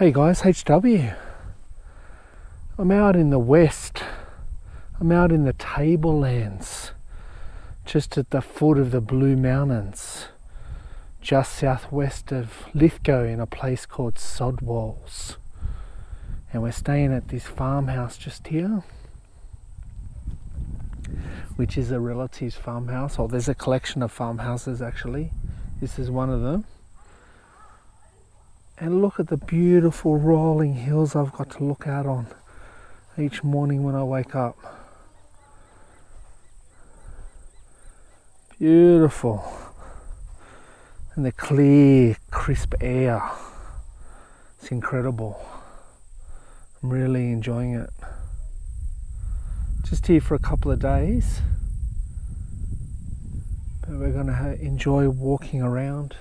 Hey guys, HW. I'm out in the west. I'm out in the Tablelands, just at the foot of the Blue Mountains, just southwest of Lithgow in a place called Sodwalls. And we're staying at this farmhouse just here, which is a relative's farmhouse. Or there's a collection of farmhouses actually. This is one of them. And look at the beautiful rolling hills I've got to look out on each morning when I wake up. Beautiful. And the clear, crisp air. It's incredible. I'm really enjoying it. Just here for a couple of days. But we're going to enjoy walking around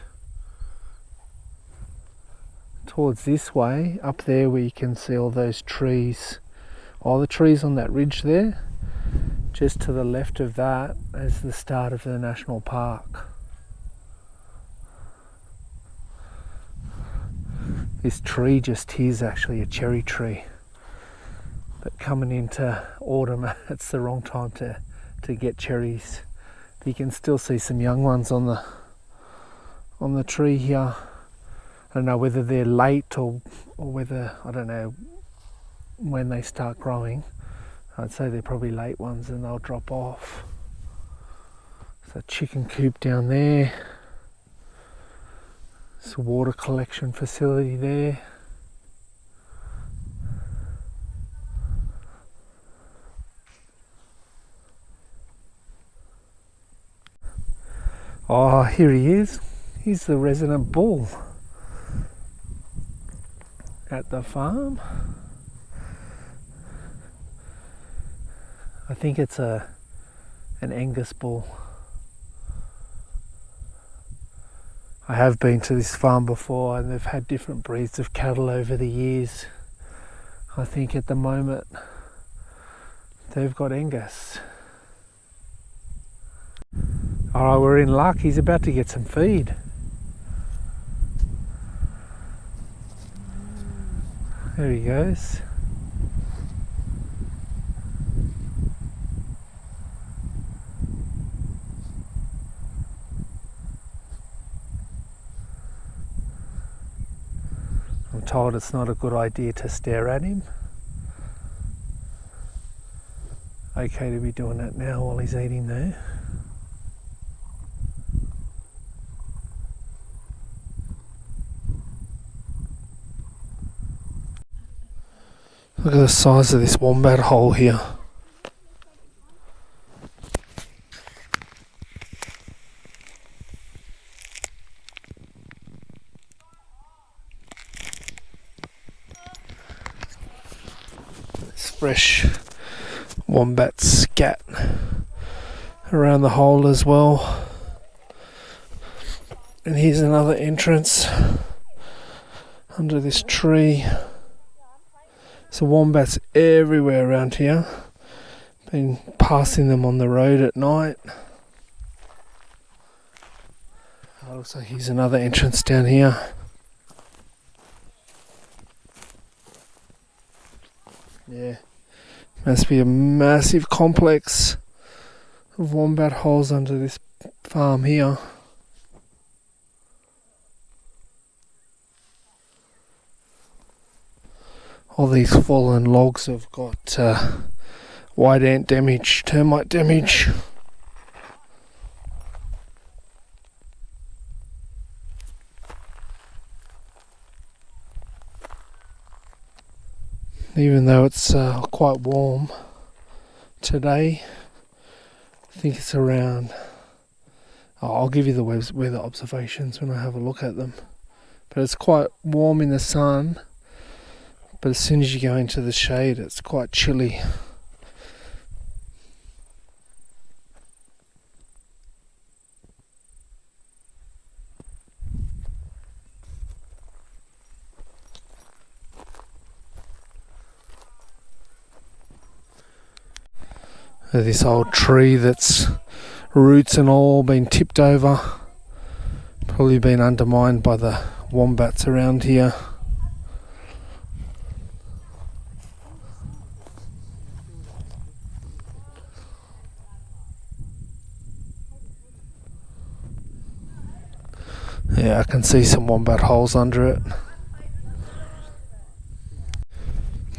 towards this way, up there where you can see all those trees, all the trees on that ridge there. Just to the left of that is the start of the national park. This tree just here is actually a cherry tree, but coming into autumn it's the wrong time to get cherries. You can still see some young ones on the tree here. I don't know whether they're late or whether, I don't know when they start growing. I'd say they're probably late ones and they'll drop off. There's a chicken coop down there. There's a water collection facility there. Oh, here he is. He's the resident bull at the farm. I think it's an Angus bull. I have been to this farm before and they've had different breeds of cattle over the years. I think at the moment they've got Angus. Alright, we're in luck. He's about to get some feed. There he goes. I'm told it's not a good idea to stare at him. Okay to be doing that now while he's eating there. Look at the size of this wombat hole here. There's fresh wombat scat around the hole as well. And here's another entrance under this tree. So wombats everywhere around here. Been passing them on the road at night. Looks like here's another entrance down here. Yeah, must be a massive complex of wombat holes under this farm here. All these fallen logs have got white ant damage, termite damage. Even though it's quite warm today, I think it's around, I'll give you the weather observations when I have a look at them. But it's quite warm in the sun. But as soon as you go into the shade, it's quite chilly. This old tree that's roots and all been tipped over. Probably been undermined by the wombats around here. Yeah, I can see some wombat holes under it.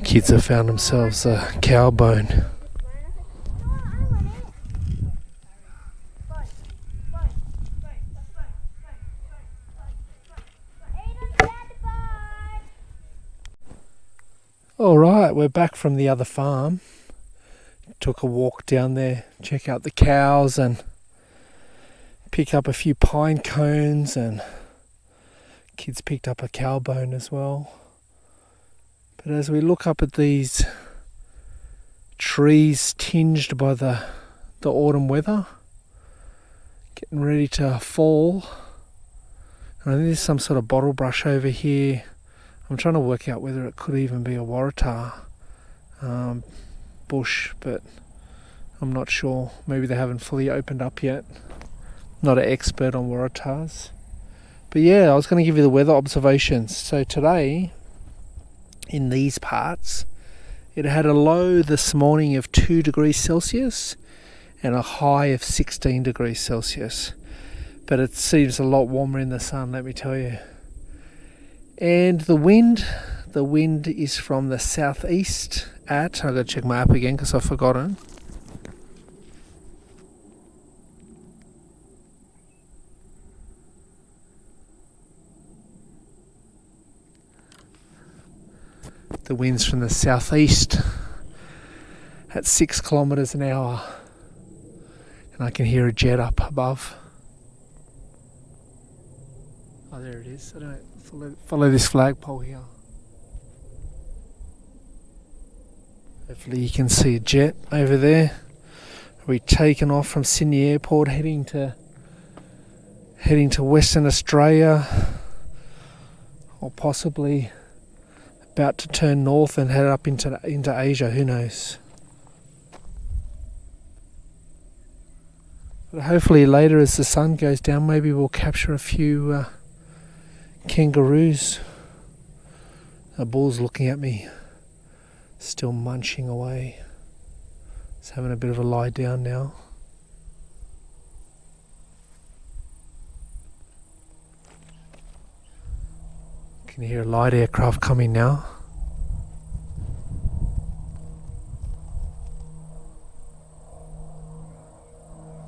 Kids have found themselves a cow bone. Alright, we're back from the other farm. Took a walk down there, check out the cows and pick up a few pine cones, and kids picked up a cow bone as well. But as we look up at these trees tinged by the autumn weather, getting ready to fall, and I think there's some sort of bottle brush over here. I'm trying to work out whether it could even be a waratah bush, but I'm not sure. Maybe they haven't fully opened up yet. Not an expert on waratahs. But yeah, I was going to give you the weather observations. So today, in these parts, it had a low this morning of 2 degrees Celsius and a high of 16 degrees Celsius. But it seems a lot warmer in the sun, let me tell you. And the wind is from the southeast at, I've got to check my app again because I've forgotten. The wind's from the southeast at 6 kilometres an hour. And I can hear a jet up above. Oh, there it is. I don't follow this flagpole here. Hopefully you can see a jet over there. We're taking off from Sydney Airport, heading to Western Australia, or possibly about to turn north and head up into Asia. Who knows? But hopefully later, as the sun goes down, maybe we'll capture a few kangaroos. A bull's looking at me, still munching away. He's having a bit of a lie down now. Can hear a light aircraft coming now.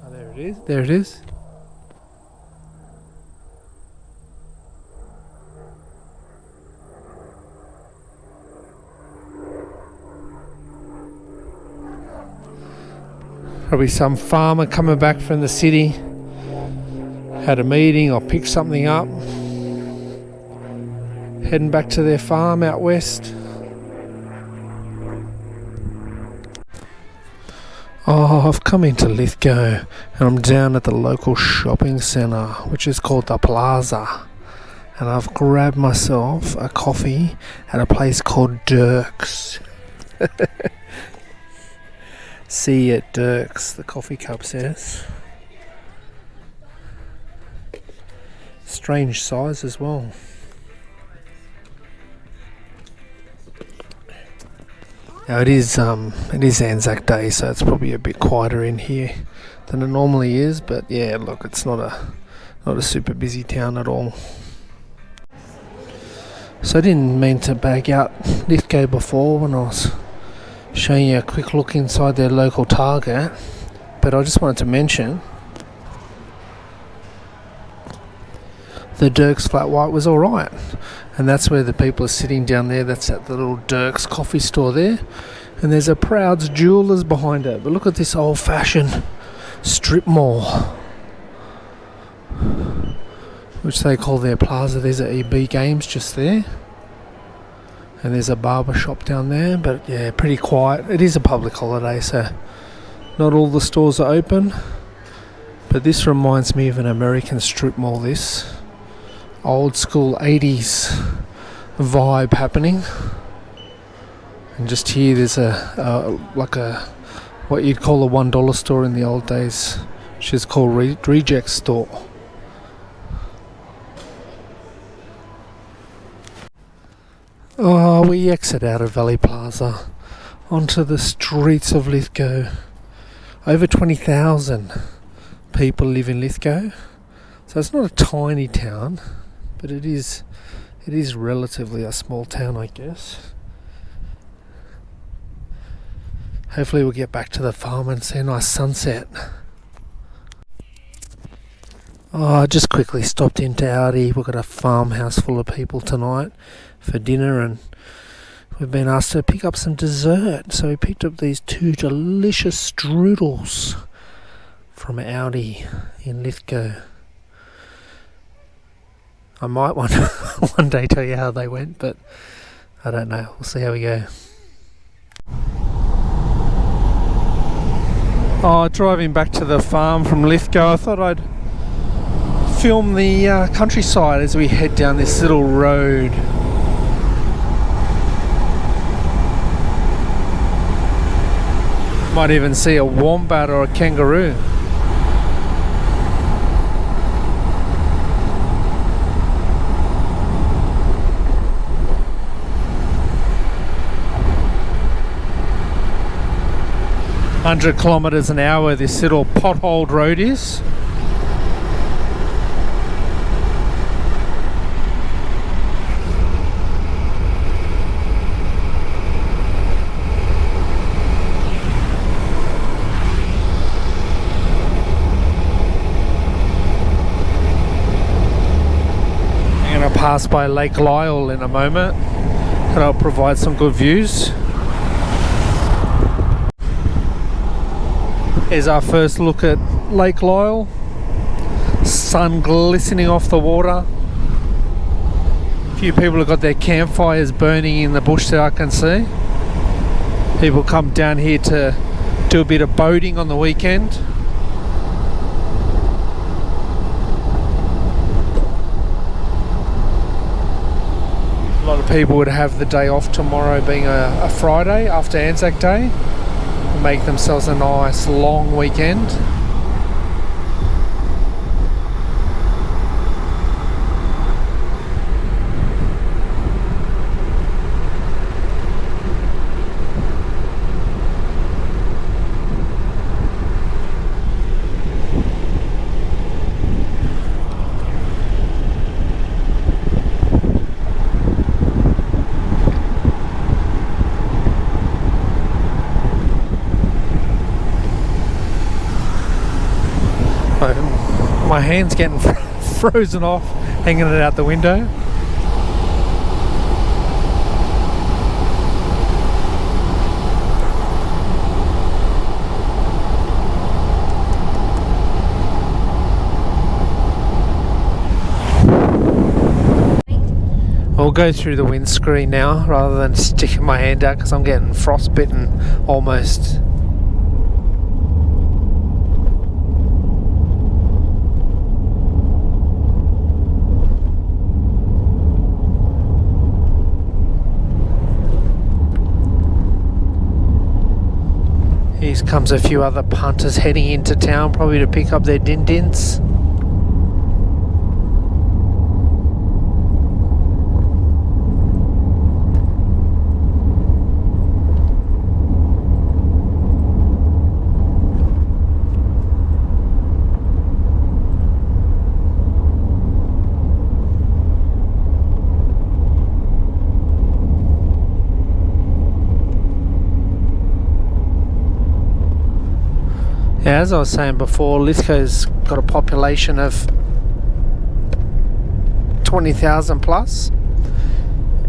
Oh, there it is. There it is. Probably some farmer coming back from the city, had a meeting or picked something up, heading back to their farm out west. Oh, I've come into Lithgow and I'm down at the local shopping centre, which is called the Plaza, and I've grabbed myself a coffee at a place called Dirk's. See you at Dirk's, the coffee cup says. Strange size as well. Now it is Anzac Day, so it's probably a bit quieter in here than it normally is, but yeah, look, it's not a super busy town at all. So I didn't mean to bag out Lithgow before when I was showing you a quick look inside their local Target, but I just wanted to mention the Dirk's Flat White was alright, and that's where the people are sitting down there. That's at the little Dirk's coffee store there, and there's a Prouds Jewellers behind it. But look at this old-fashioned strip mall, which they call their plaza. There's a EB Games just there, and there's a barber shop down there, but yeah, pretty quiet. It is a public holiday, so not all the stores are open, but this reminds me of an American strip mall, this old school 80s vibe happening. And just here there's like a what you'd call a $1 store in the old days, which is called Reject Store. Oh, we exit out of Valley Plaza onto the streets of Lithgow. Over 20,000 people live in Lithgow. So it's not a tiny town, but it is relatively a small town, I guess. Hopefully we'll get back to the farm and see a nice sunset. Oh, I just quickly stopped into Aldi. We've got a farmhouse full of people tonight for dinner, and we've been asked to pick up some dessert. So we picked up these 2 delicious strudels from Aldi in Lithgow. I might one day tell you how they went, but I don't know. We'll see how we go. Oh, driving back to the farm from Lithgow, I thought I'd film the countryside as we head down this little road. Might even see a wombat or a kangaroo. "100 kilometres an hour this little potholed road is. I'm going to pass by Lake Lyle in a moment, and I'll provide some good views. Here's our first look at Lake Lyle. Sun glistening off the water. A few people have got their campfires burning in the bush there, I can see. People come down here to do a bit of boating on the weekend. A lot of people would have the day off tomorrow, being a Friday after Anzac Day. Make themselves a nice long weekend. My hand's getting frozen off, hanging it out the window. I'll go through the windscreen now rather than sticking my hand out because I'm getting frostbitten almost. Here comes a few other punters heading into town, probably to pick up their din-dins. Yeah, as I was saying before, Lithgow's got a population of 20,000 plus,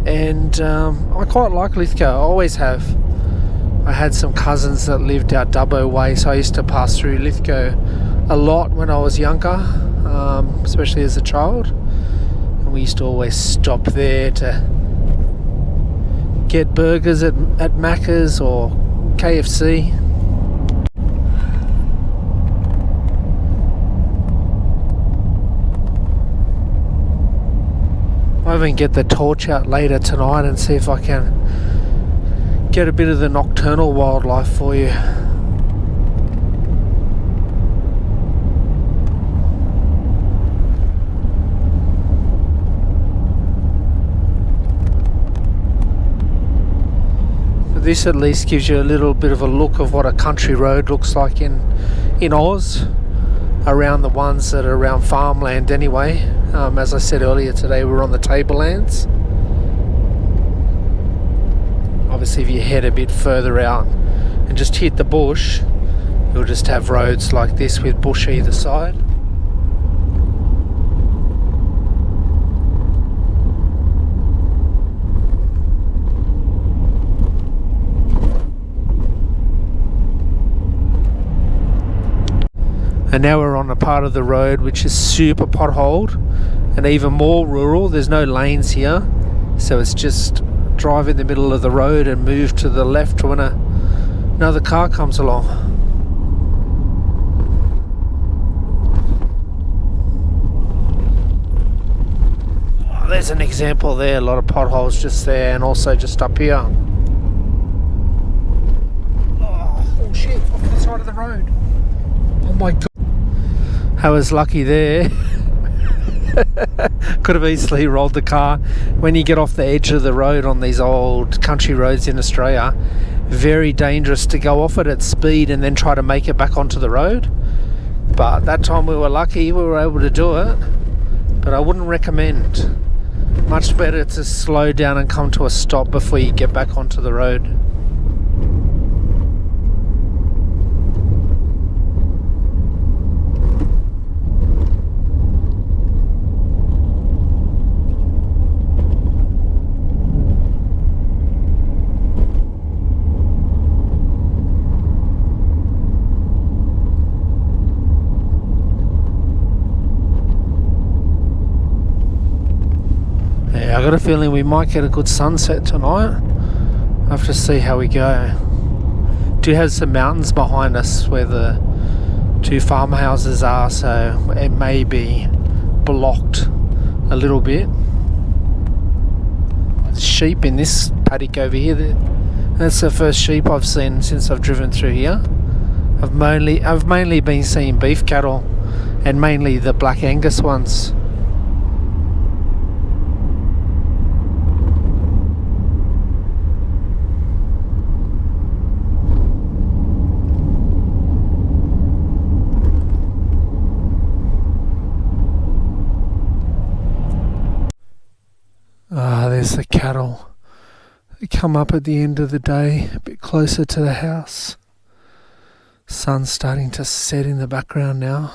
and I quite like Lithgow. I always have. I had some cousins that lived out Dubbo way, so I used to pass through Lithgow a lot when I was younger, especially as a child, and we used to always stop there to get burgers at Macca's or KFC. I'll even get the torch out later tonight and see if I can get a bit of the nocturnal wildlife for you. This at least gives you a little bit of a look of what a country road looks like in Oz. around the ones that are around farmland anyway. As I said earlier today, we're on the Tablelands. Obviously if you head a bit further out and just hit the bush, you'll just have roads like this with bush either side. And now we're on a part of the road which is super potholed and even more rural. There's no lanes here, so it's just drive in the middle of the road and move to the left when another car comes along. Oh, there's an example there, a lot of potholes just there, and also just up here. Oh shit, off the side of the road. Oh my god. I was lucky there. Could have easily rolled the car. When you get off the edge of the road on these old country roads in Australia, very dangerous to go off it at speed and then try to make it back onto the road. But that time we were lucky, we were able to do it. But I wouldn't recommend. Much better to slow down and come to a stop before you get back onto the road. I got a feeling we might get a good sunset tonight. I have to see how we go. Do have some mountains behind us where the two farmhouses are, so it may be blocked a little bit. There's sheep in this paddock over here. That's the first sheep I've seen since I've driven through here. I've mainly been seeing beef cattle, and mainly the Black Angus ones. There's the cattle. They come up at the end of the day, a bit closer to the house. Sun's starting to set in the background now,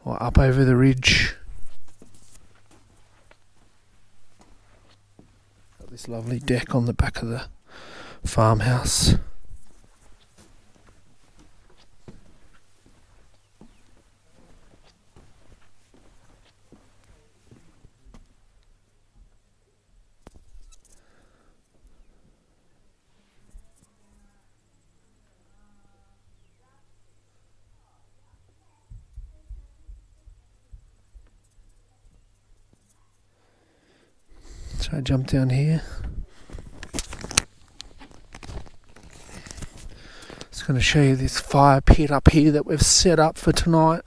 or up over the ridge. Got this lovely deck on the back of the farmhouse. So I jump down here. Just going to show you this fire pit up here that we've set up for tonight.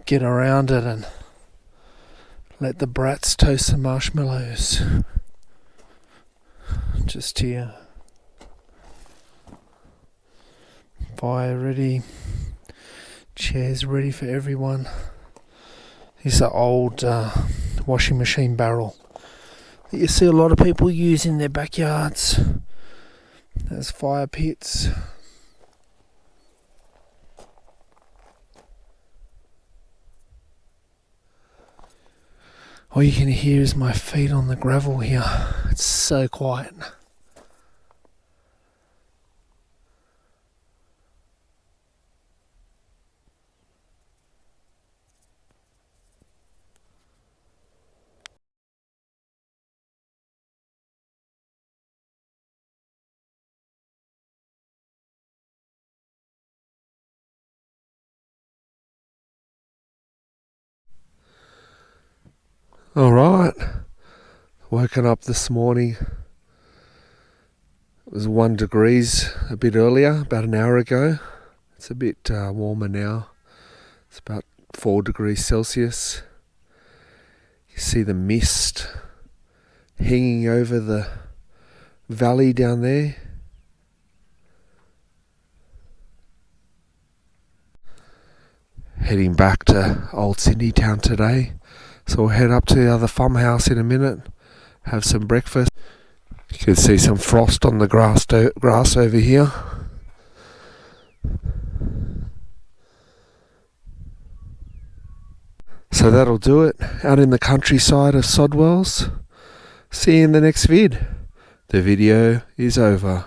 Get around it and let the brats toast some marshmallows. Just here. Fire ready. Chairs ready for everyone. This is an old washing machine barrel that you see a lot of people use in their backyards. There's fire pits. All you can hear is my feet on the gravel here. It's so quiet. Alright, woken up this morning. It was 1 degrees a bit earlier, about an hour ago. It's a bit warmer now. It's about 4 degrees Celsius. You see the mist hanging over the valley down there. heading back to Old Cindy Town today. So we'll head up to the other farmhouse in a minute, have some breakfast. You can see some frost on the grass over here. So that'll do it out in the countryside of Sodwalls. See you in the next vid. The video is over.